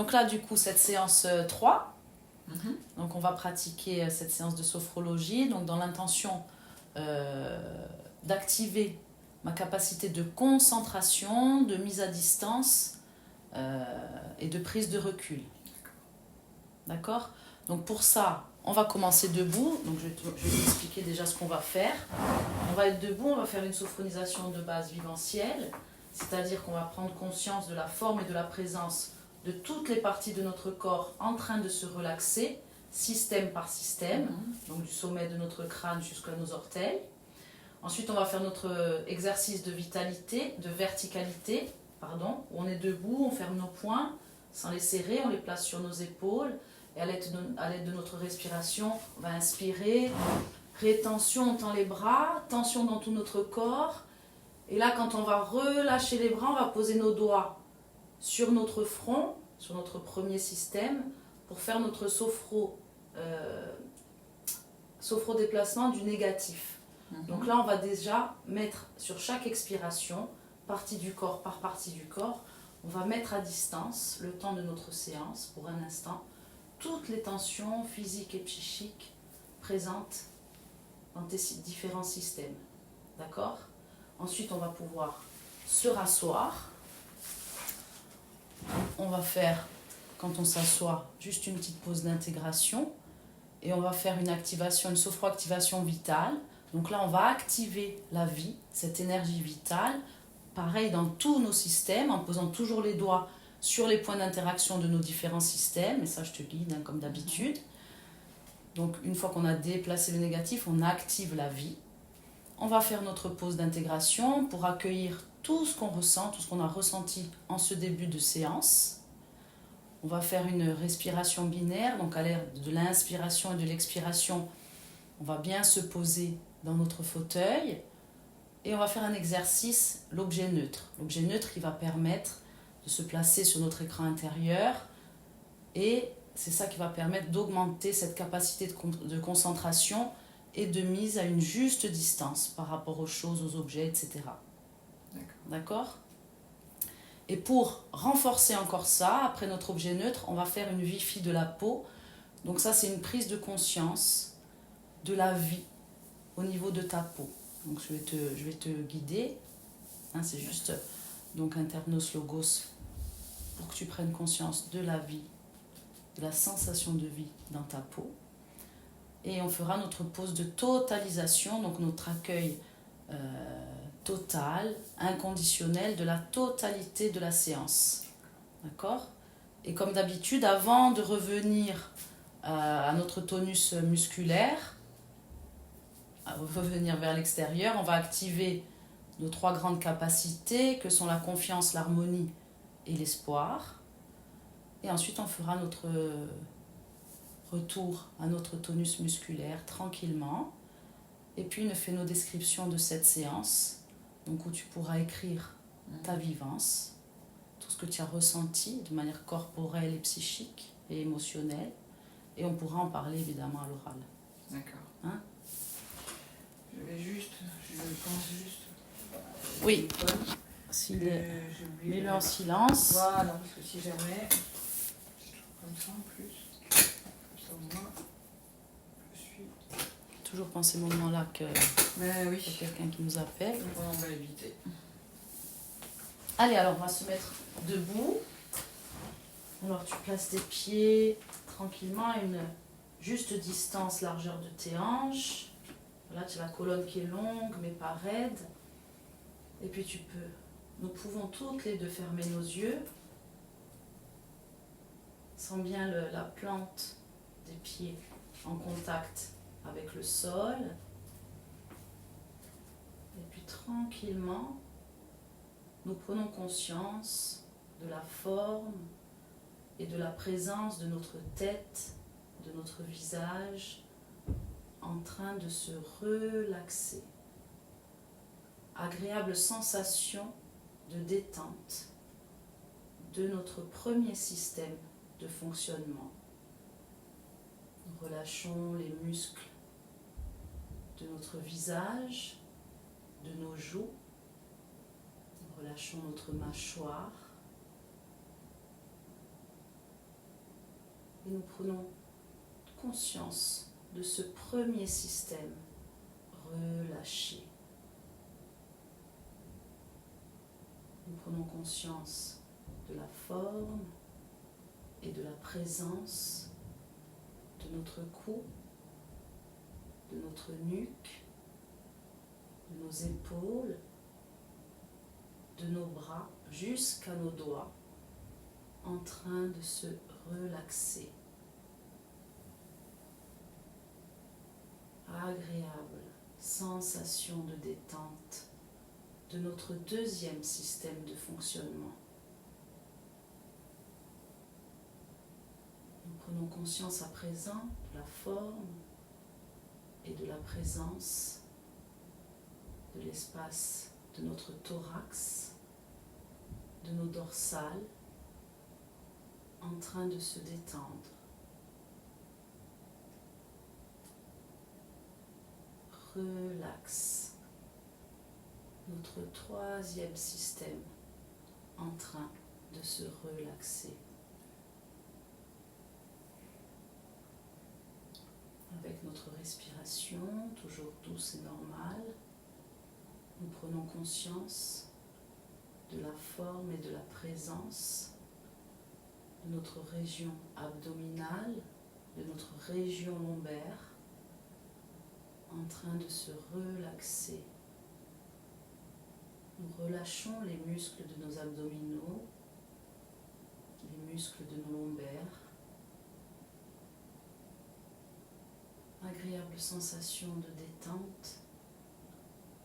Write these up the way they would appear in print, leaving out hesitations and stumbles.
Donc là, du coup, cette séance 3, donc on va pratiquer cette séance de sophrologie, donc dans l'intention d'activer ma capacité de concentration, de mise à distance et de prise de recul. D'accord? Donc pour ça, on va commencer debout. Donc je vais t'expliquer déjà ce qu'on va faire. On va être debout, on va faire une sophronisation de base vivencielle, c'est-à-dire qu'on va prendre conscience de la forme et de la présence de toutes les parties de notre corps en train de se relaxer, système par système, donc du sommet de notre crâne jusqu'à nos orteils. Ensuite, on va faire notre exercice de vitalité, de verticalité, où on est debout, on ferme nos poings sans les serrer, on les place sur nos épaules et à l'aide de notre respiration, on va inspirer, rétention, on tend les bras, tension dans tout notre corps. Et là, quand on va relâcher les bras, on va poser nos doigts sur notre front, sur notre premier système, pour faire notre sophro-déplacement du négatif. Donc là, on va déjà mettre sur chaque expiration, partie du corps par partie du corps, on va mettre à distance, le temps de notre séance, pour un instant, toutes les tensions physiques et psychiques présentes dans tes différents systèmes. D'accord ? Ensuite, on va pouvoir se rasseoir. On va faire, quand on s'assoit, juste une petite pause d'intégration. Et on va faire une activation, une sophro-activation vitale. Donc là, on va activer la vie, cette énergie vitale. Pareil dans tous nos systèmes, en posant toujours les doigts sur les points d'interaction de nos différents systèmes. Et ça, je te guide, comme d'habitude. Donc, une fois qu'on a déplacé le négatif, on active la vie. On va faire notre pause d'intégration pour accueillir tout ce qu'on ressent, tout ce qu'on a ressenti en ce début de séance. On va faire une respiration binaire, donc à l'air de l'inspiration et de l'expiration, on va bien se poser dans notre fauteuil. Et on va faire un exercice, l'objet neutre. L'objet neutre qui va permettre de se placer sur notre écran intérieur. Et c'est ça qui va permettre d'augmenter cette capacité de concentration et de mise à une juste distance par rapport aux choses, aux objets, etc. D'accord ? Et pour renforcer encore ça, après notre objet neutre, on va faire une Wi-Fi de la peau. Donc ça, c'est une prise de conscience de la vie au niveau de ta peau. Donc je vais te guider. C'est juste donc internos logos pour que tu prennes conscience de la vie, de la sensation de vie dans ta peau. Et on fera notre pause de totalisation, donc notre accueil total, inconditionnel de la totalité de la séance. D'accord ? Et comme d'habitude, avant de revenir à notre tonus musculaire, à revenir vers l'extérieur, on va activer nos 3 grandes capacités que sont la confiance, l'harmonie et l'espoir. Et ensuite, on fera notre retour à notre tonus musculaire tranquillement. Et puis, on fait nos descriptions de cette séance, donc où tu pourras écrire ta vivance, tout ce que tu as ressenti de manière corporelle et psychique et émotionnelle. Et on pourra en parler évidemment à l'oral. D'accord. Je pense juste. Oui. Mets-le en silence. Voilà, parce que si jamais. Comme ça en plus. Comme ça au moins. Je suis. Toujours dans ces moments-là que Mais oui. y a quelqu'un qui nous appelle. Donc on va éviter. Allez, alors on va se mettre debout. Alors tu places tes pieds tranquillement à une juste distance, largeur de tes hanches. Là, tu as la colonne qui est longue, mais pas raide. Et puis nous pouvons toutes les deux fermer nos yeux. Sens bien la plante des pieds en contact avec le sol. Et puis tranquillement, nous prenons conscience de la forme et de la présence de notre tête, de notre visage, en train de se relaxer. Agréable sensation de détente de notre premier système de fonctionnement. Nous relâchons les muscles de notre visage, de nos joues. Nous relâchons notre mâchoire. Et nous prenons conscience de ce premier système relâché. Nous prenons conscience de la forme et de la présence de notre cou, de notre nuque, de nos épaules, de nos bras jusqu'à nos doigts, en train de se relaxer. Agréable sensation de détente de notre deuxième système de fonctionnement. Nous prenons conscience à présent de la forme et de la présence de l'espace de notre thorax, de nos dorsales, en train de se détendre. Relax. Notre troisième système en train de se relaxer. Avec notre respiration, toujours douce et normale, nous prenons conscience de la forme et de la présence de notre région abdominale, de notre région lombaire, en train de se relaxer. Nous relâchons les muscles de nos abdominaux, les muscles de nos lombaires. Agréable sensation de détente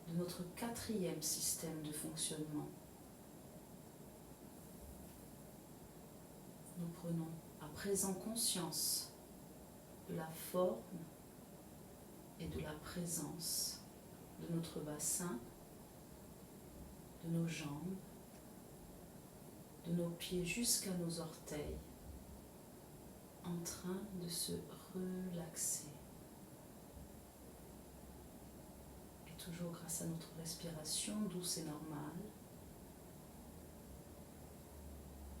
de notre quatrième système de fonctionnement. Nous prenons à présent conscience de la forme et de la présence de notre bassin, de nos jambes, de nos pieds jusqu'à nos orteils, en train de se relaxer. Et toujours grâce à notre respiration douce et normale,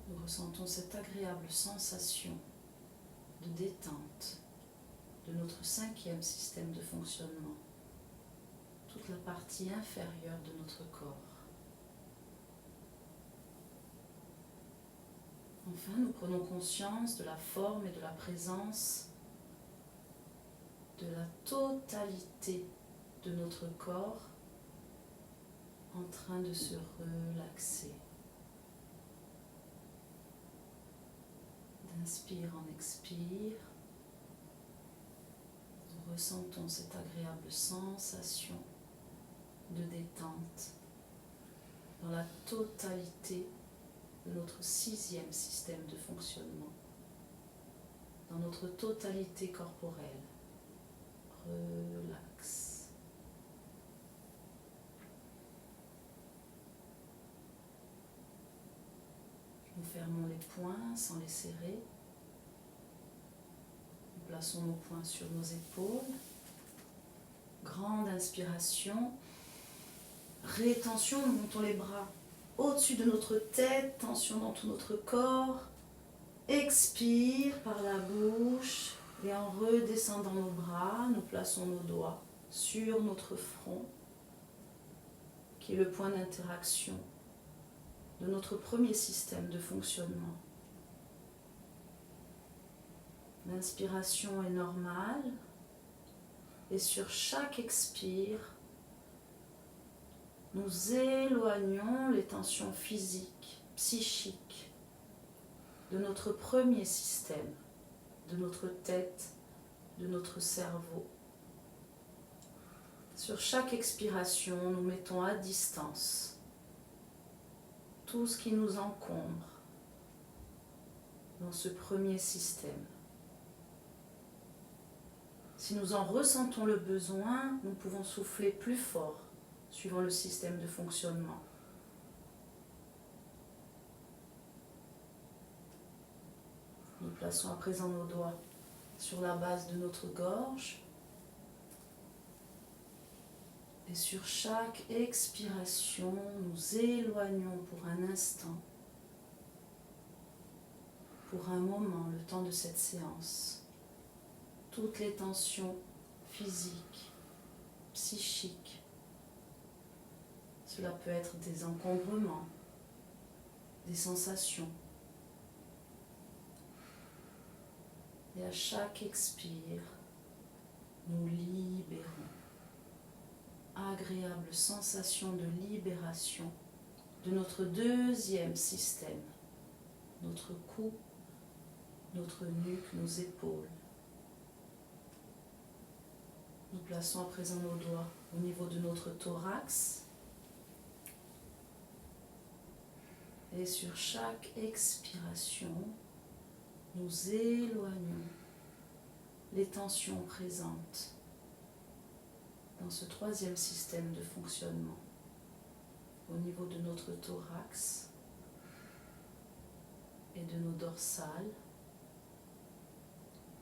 nous ressentons cette agréable sensation de détente de notre cinquième système de fonctionnement, toute la partie inférieure de notre corps. Enfin, nous prenons conscience de la forme et de la présence de la totalité de notre corps en train de se relaxer. D'inspire en expire, nous ressentons cette agréable sensation de détente dans la totalité de notre sixième système de fonctionnement, dans notre totalité corporelle. Relax. Nous fermons les poings sans les serrer. Nous plaçons nos poings sur nos épaules. Grande inspiration. Rétention, nous montons les bras au-dessus de notre tête, tension dans tout notre corps. Expire par la bouche et en redescendant nos bras, nous plaçons nos doigts sur notre front, qui est le point d'interaction de notre premier système de fonctionnement. L'inspiration est normale et sur chaque expire, nous éloignons les tensions physiques, psychiques de notre premier système, de notre tête, de notre cerveau. Sur chaque expiration, nous mettons à distance tout ce qui nous encombre dans ce premier système. Si nous en ressentons le besoin, nous pouvons souffler plus fort suivant le système de fonctionnement. Nous plaçons à présent nos doigts sur la base de notre gorge et sur chaque expiration, nous éloignons pour un instant pour un moment, le temps de cette séance, toutes les tensions physiques, psychiques. Cela peut être des encombrements, des sensations. Et à chaque expire, nous libérons. Agréable sensation de libération de notre deuxième système, notre cou, notre nuque, nos épaules. Nous plaçons à présent nos doigts au niveau de notre thorax. Et sur chaque expiration, nous éloignons les tensions présentes dans ce troisième système de fonctionnement, au niveau de notre thorax et de nos dorsales.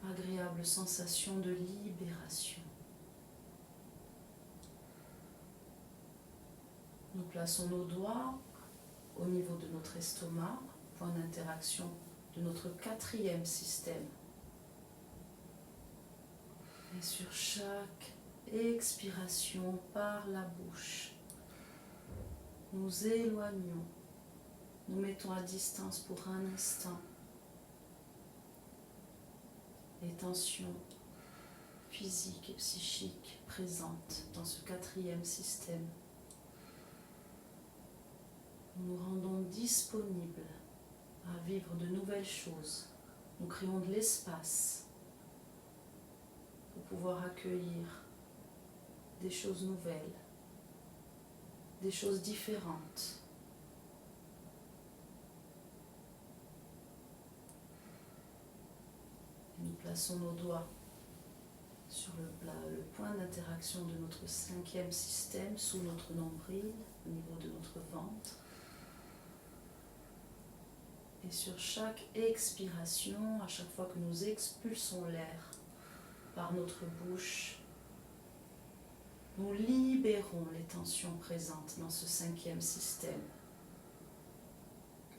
Agréable sensation de libération. Nous plaçons nos doigts au niveau de notre estomac, point d'interaction de notre quatrième système. Et sur chaque expiration par la bouche, nous éloignons, nous mettons à distance pour un instant les tensions physiques et psychiques présentes dans ce quatrième système. Nous nous rendons disponibles à vivre de nouvelles choses. Nous créons de l'espace pour pouvoir accueillir des choses nouvelles, des choses différentes. Et nous plaçons nos doigts sur le point d'interaction de notre cinquième système, sous notre nombril, au niveau de notre ventre. Et sur chaque expiration, à chaque fois que nous expulsons l'air par notre bouche, nous libérons les tensions présentes dans ce cinquième système.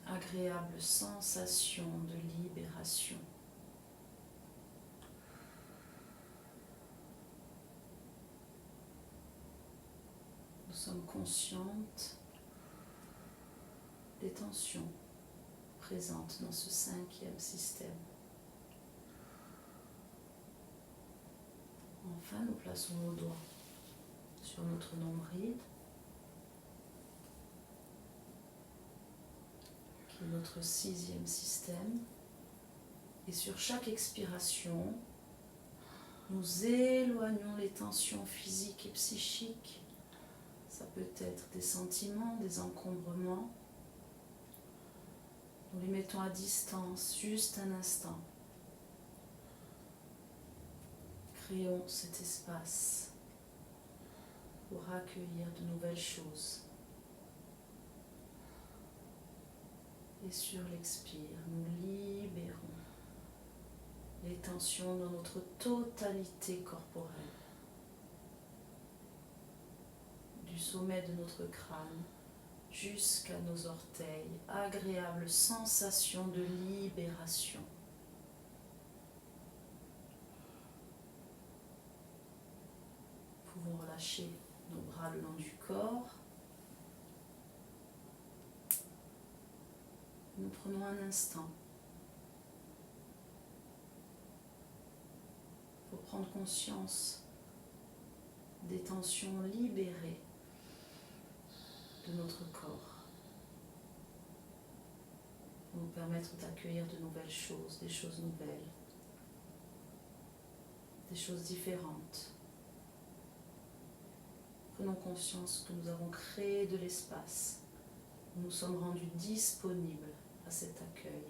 Agréable sensation de libération. Nous sommes conscientes des tensions présentes dans ce cinquième système. Enfin, nous plaçons nos doigts sur notre nombril, qui est notre sixième système. Et sur chaque expiration, nous éloignons les tensions physiques et psychiques. Ça peut être des sentiments, des encombrements. Nous les mettons à distance, juste un instant. Créons cet espace pour accueillir de nouvelles choses. Et sur l'expire, nous libérons les tensions dans notre totalité corporelle. Du sommet de notre crâne jusqu'à nos orteils, agréable sensation de libération. Nous pouvons relâcher nos bras le long du corps. Nous prenons un instant pour prendre conscience des tensions libérées de notre corps, pour nous permettre d'accueillir de nouvelles choses, des choses nouvelles, des choses différentes. Prenons conscience que nous avons créé de l'espace, nous nous sommes rendus disponibles à cet accueil.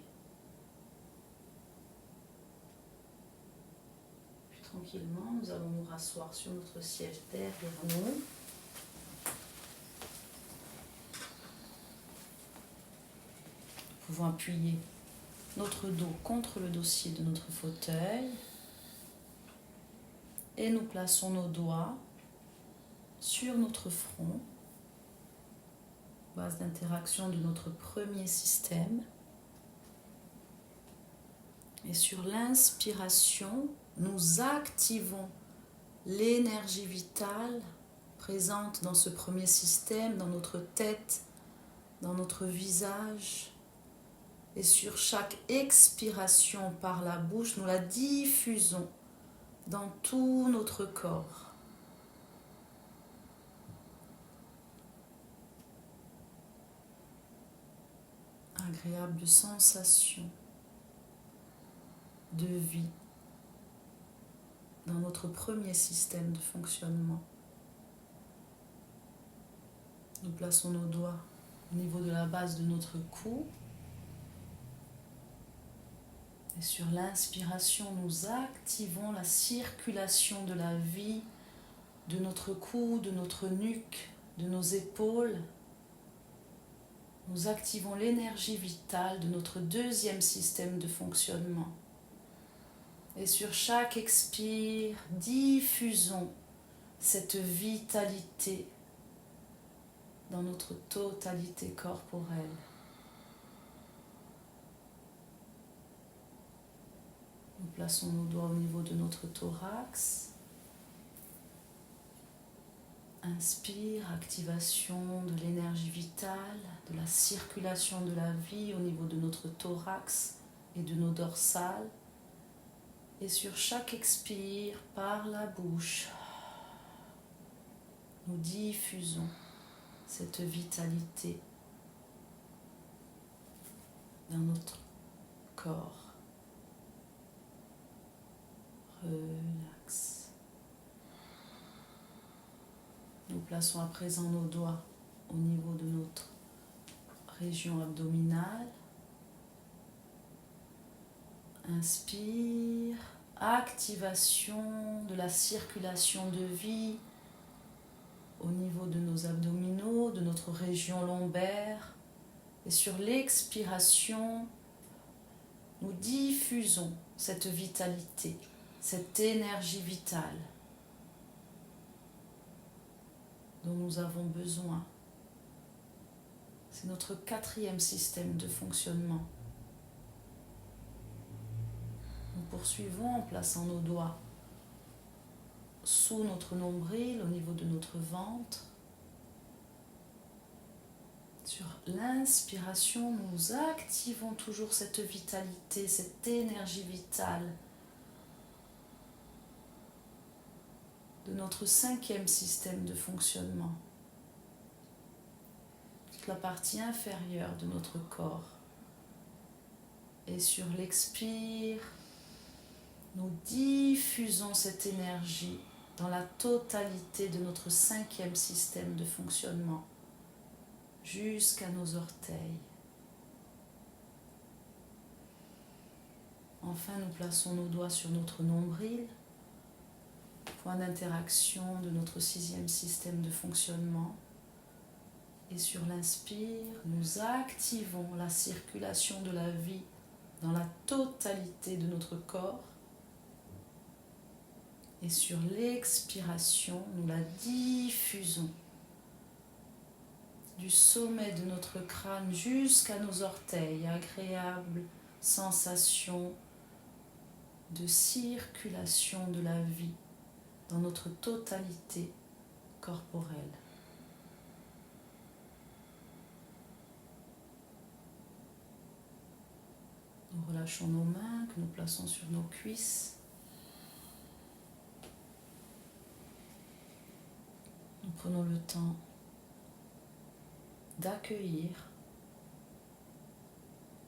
Puis tranquillement, nous allons nous rasseoir sur notre siège derrière nous. Nous pouvons appuyer notre dos contre le dossier de notre fauteuil et nous plaçons nos doigts sur notre front, base d'interaction de notre premier système. Et sur l'inspiration, nous activons l'énergie vitale présente dans ce premier système, dans notre tête, dans notre visage. Et sur chaque expiration par la bouche, nous la diffusons dans tout notre corps. Agréable sensation de vie dans notre premier système de fonctionnement. Nous plaçons nos doigts au niveau de la base de notre cou. Et sur l'inspiration, nous activons la circulation de la vie de notre cou, de notre nuque, de nos épaules. Nous activons l'énergie vitale de notre deuxième système de fonctionnement. Et sur chaque expire, diffusons cette vitalité dans notre totalité corporelle. Nous plaçons nos doigts au niveau de notre thorax. Inspire, activation de l'énergie vitale, de la circulation de la vie au niveau de notre thorax et de nos dorsales. Et sur chaque expire, par la bouche, nous diffusons cette vitalité dans notre corps. Relax. Nous plaçons à présent nos doigts au niveau de notre région abdominale. Inspire, activation de la circulation de vie au niveau de nos abdominaux, de notre région lombaire. Et sur l'expiration, nous diffusons cette vitalité, cette énergie vitale dont nous avons besoin. C'est notre quatrième système de fonctionnement. Nous poursuivons en plaçant nos doigts sous notre nombril, au niveau de notre ventre. Sur l'inspiration, nous activons toujours cette vitalité, cette énergie vitale de notre cinquième système de fonctionnement. Toute la partie inférieure de notre corps. Et sur l'expire, nous diffusons cette énergie dans la totalité de notre cinquième système de fonctionnement, jusqu'à nos orteils. Enfin, nous plaçons nos doigts sur notre nombril, point d'interaction de notre sixième système de fonctionnement. Et sur l'inspire, nous activons la circulation de la vie dans la totalité de notre corps. Et sur l'expiration, nous la diffusons du sommet de notre crâne jusqu'à nos orteils. Agréable sensation de circulation de la vie dans notre totalité corporelle. Nous relâchons nos mains que nous plaçons sur nos cuisses. Nous prenons le temps d'accueillir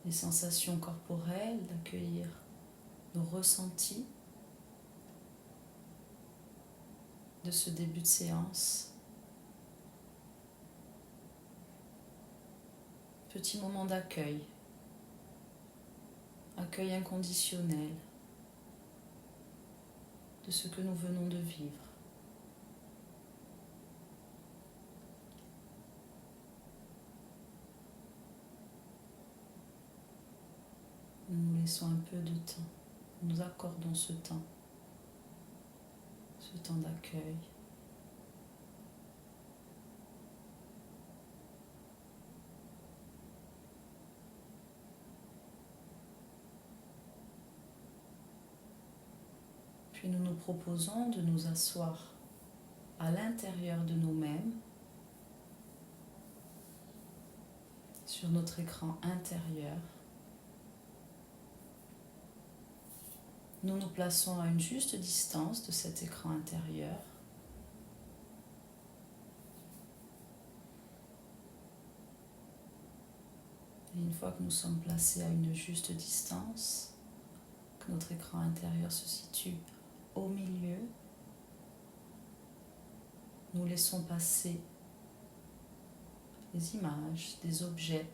les sensations corporelles, d'accueillir nos ressentis de ce début de séance. Petit moment d'accueil, accueil inconditionnel de ce que nous venons de vivre. Nous nous laissons un peu de temps, nous accordons ce temps d'accueil. Puis nous nous proposons de nous asseoir à l'intérieur de nous-mêmes, sur notre écran intérieur. Nous nous plaçons à une juste distance de cet écran intérieur. Et une fois que nous sommes placés à une juste distance, que notre écran intérieur se situe au milieu, nous laissons passer des images, des objets,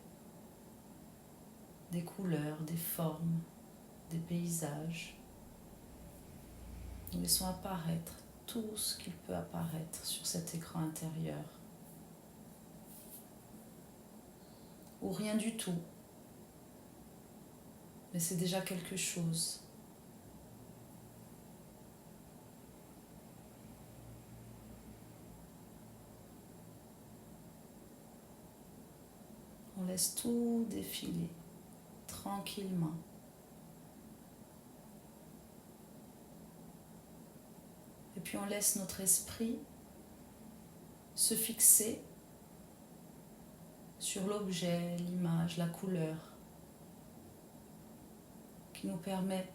des couleurs, des formes, des paysages. Nous laissons apparaître tout ce qu'il peut apparaître sur cet écran intérieur. Ou rien du tout. Mais c'est déjà quelque chose. On laisse tout défiler tranquillement. Et puis on laisse notre esprit se fixer sur l'objet, l'image, la couleur, qui nous permet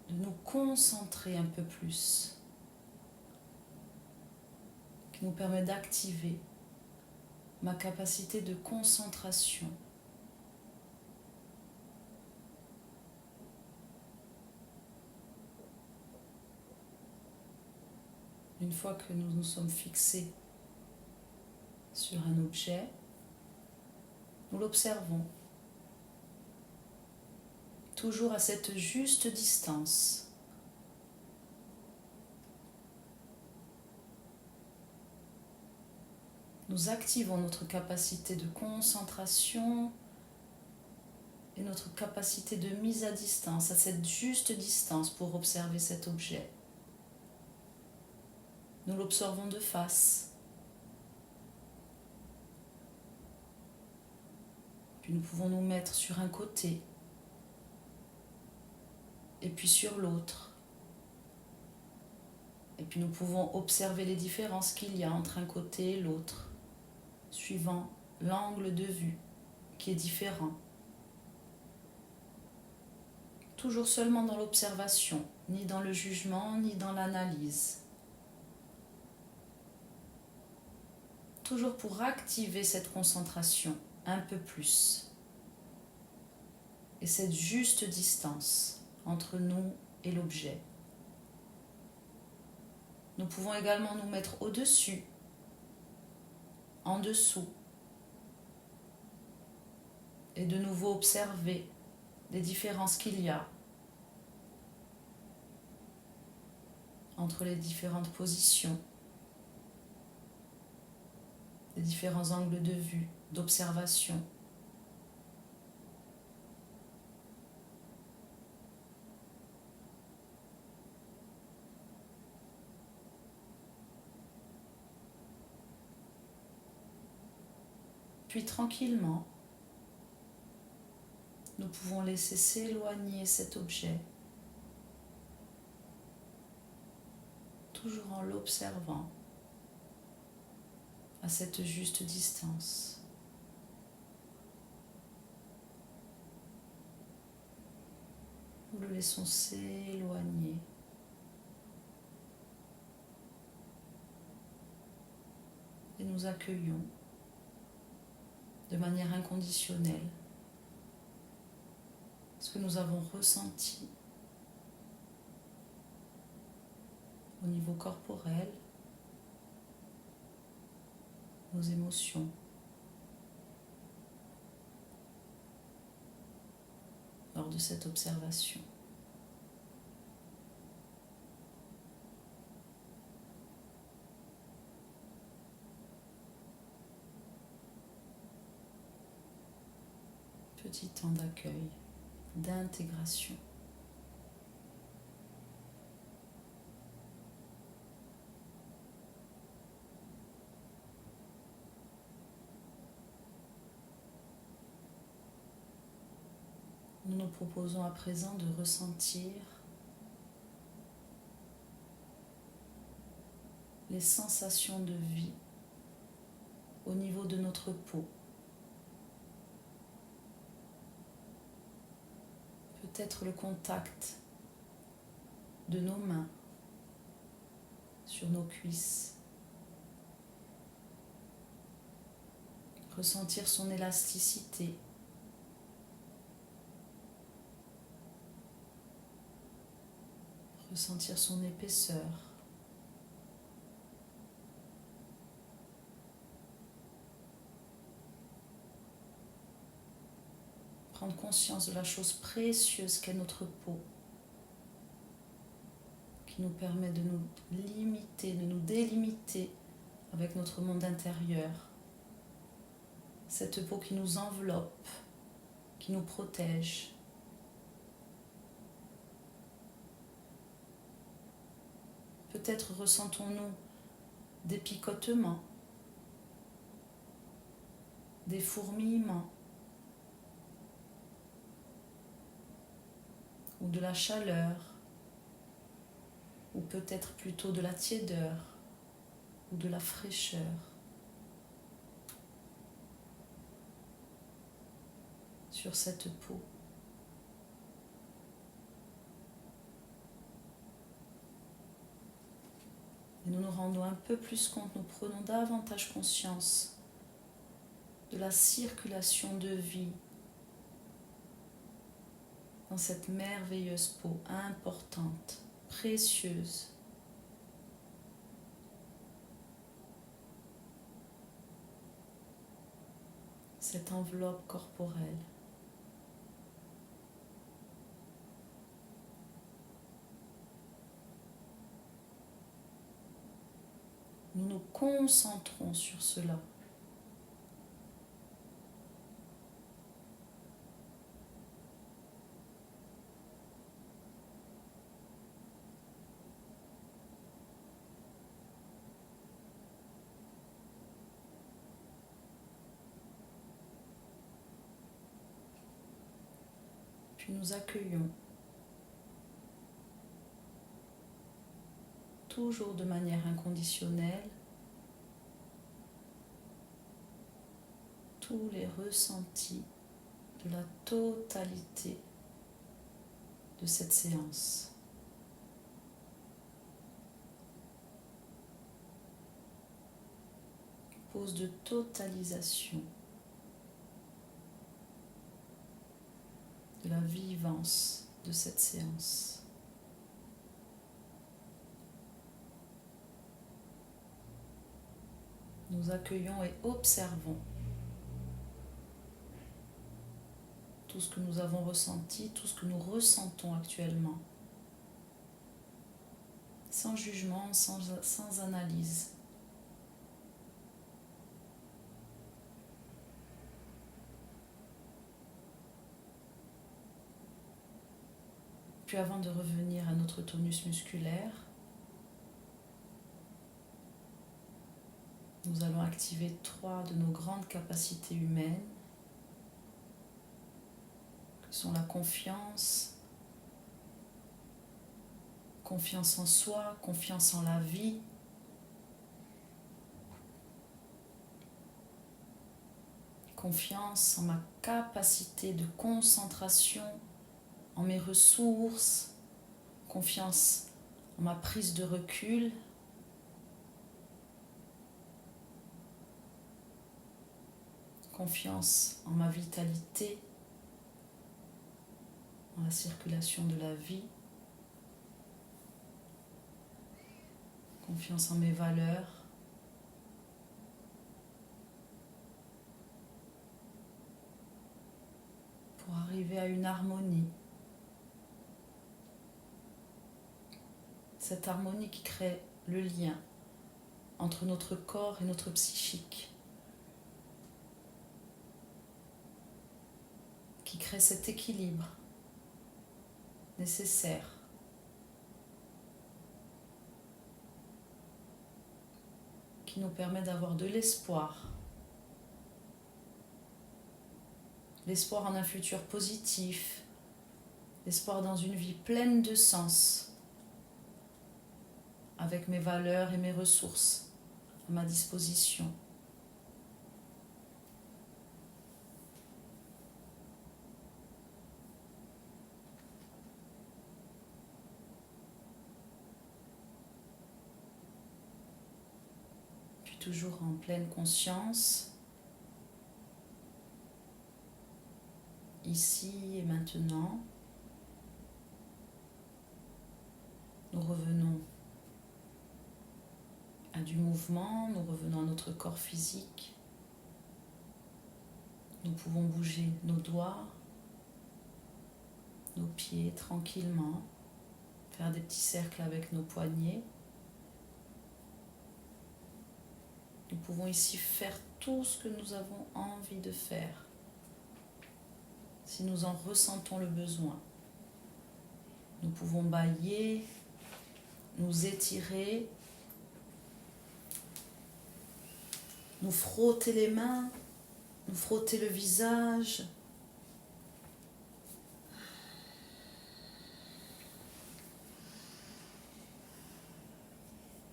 de nous concentrer un peu plus, qui nous permet d'activer ma capacité de concentration. Une fois que nous nous sommes fixés sur un objet, nous l'observons, toujours à cette juste distance. Nous activons notre capacité de concentration et notre capacité de mise à distance, à cette juste distance pour observer cet objet. Nous l'observons de face. Puis nous pouvons nous mettre sur un côté et puis sur l'autre. Et puis nous pouvons observer les différences qu'il y a entre un côté et l'autre, suivant l'angle de vue qui est différent. Toujours seulement dans l'observation, ni dans le jugement, ni dans l'analyse. Toujours pour activer cette concentration un peu plus. Et cette juste distance entre nous et l'objet. Nous pouvons également nous mettre au-dessus, en dessous, et de nouveau observer les différences qu'il y a entre les différentes positions, les différents angles de vue, d'observation. Puis tranquillement, nous pouvons laisser s'éloigner cet objet, toujours en l'observant à cette juste distance. Nous le laissons s'éloigner. Et nous accueillons de manière inconditionnelle ce que nous avons ressenti au niveau corporel, nos émotions, lors de cette observation. Petit temps d'accueil, d'intégration. Nous nous proposons à présent de ressentir les sensations de vie au niveau de notre peau. Peut-être le contact de nos mains sur nos cuisses. Ressentir son élasticité. Ressentir son épaisseur. Prendre conscience de la chose précieuse qu'est notre peau, qui nous permet de nous limiter, de nous délimiter avec notre monde intérieur. Cette peau qui nous enveloppe, qui nous protège. Peut-être ressentons-nous des picotements, des fourmillements, ou de la chaleur, ou peut-être plutôt de la tiédeur, ou de la fraîcheur. Sur cette peau. Et nous nous rendons un peu plus compte, nous prenons davantage conscience de la circulation de vie dans cette merveilleuse peau importante, précieuse. Cette enveloppe corporelle. Nous nous concentrons sur cela. Puis nous accueillons, toujours de manière inconditionnelle, tous les ressentis de la totalité de cette séance. Pause de totalisation de la vivance de cette séance. Nous accueillons et observons tout ce que nous avons ressenti, tout ce que nous ressentons actuellement, sans jugement, sans analyse. Puis avant de revenir à notre tonus musculaire, nous allons activer 3 de nos grandes capacités humaines, que sont la confiance, confiance en soi, confiance en la vie, confiance en ma capacité de concentration, en mes ressources, confiance en ma prise de recul, confiance en ma vitalité, en la circulation de la vie, confiance en mes valeurs, pour arriver à une harmonie. Cette harmonie qui crée le lien entre notre corps et notre psychique, qui crée cet équilibre nécessaire qui nous permet d'avoir de l'espoir, l'espoir en un futur positif, l'espoir dans une vie pleine de sens, avec mes valeurs et mes ressources à ma disposition. Puis toujours en pleine conscience, ici et maintenant, nous revenons à du mouvement, nous revenons à notre corps physique. Nous pouvons bouger nos doigts, nos pieds tranquillement, faire des petits cercles avec nos poignets. Nous pouvons ici faire tout ce que nous avons envie de faire, si nous en ressentons le besoin. Nous pouvons bâiller, nous étirer, nous frotter les mains, nous frotter le visage.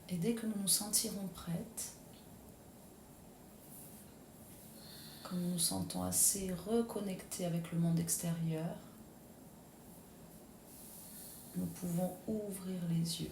Et dès que nous nous sentirons prêtes, quand nous nous sentons assez reconnectés avec le monde extérieur, nous pouvons ouvrir les yeux.